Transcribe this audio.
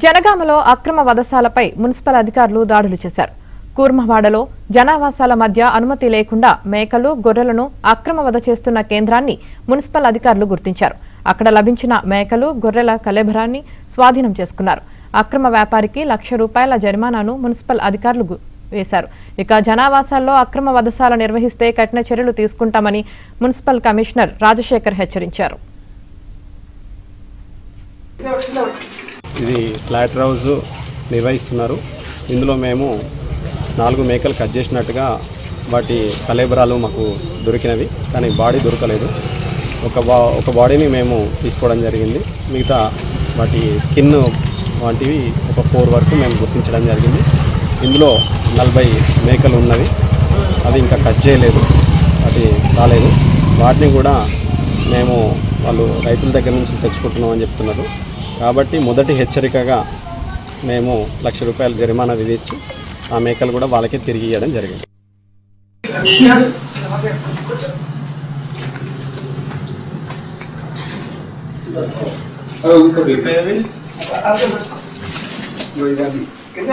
జనగామలో అక్రమ వధశాలపై మున్సిపల్ అధికారులు దాడులు చేశారు. కూర్మవాడలో జనావాసాల మధ్య అనుమతి లేకుండా మేకలు, గొర్రెలను అక్రమ వధ చేస్తున్న కేంద్రాన్ని మున్సిపల్ అధికారులు గుర్తించారు. అక్కడ లభించిన మేకలు, గొర్రెల కళేబరాన్ని స్వాధీనం చేసుకున్నారు. అక్రమ వ్యాపారికి ₹1,00,000 జరిమానాను మున్సిపల్ అధికారులు వేశారు. ఇక జనావాసాల్లో అక్రమ వధశాల నిర్వహిస్తే కఠిన చర్యలు తీసుకుంటామని మున్సిపల్ కమిషనర్ రాజశేఖర్ హెచ్చరించారు. ఇది స్లాటర్ హౌస్ నిర్వహిస్తున్నారు. ఇందులో మేము 4 మేకలు కట్ చేసినట్టుగా వాటి కళేబరాలు మాకు దొరికినవి, కానీ బాడీ దొరకలేదు. ఒక బాడీని మేము తీసుకోవడం జరిగింది. మిగతా వాటి స్కిన్ వంటివి ఒక 4 వరకు మేము గుర్తించడం జరిగింది. ఇందులో 40 మేకలు ఉన్నవి, అవి ఇంకా కట్ చేయలేదు, అది రాలేదు. వాటిని కూడా మేము వాళ్ళు రైతుల దగ్గర నుంచి తెచ్చుకుంటున్నామని చెప్తున్నారు. కాబట్టి మొదటి హెచ్చరికగా మేము ₹1,00,000 జరిమానా విధించి ఆ మేకలు కూడా వాళ్ళకే తిరిగి ఇవ్వడం జరిగింది. కింద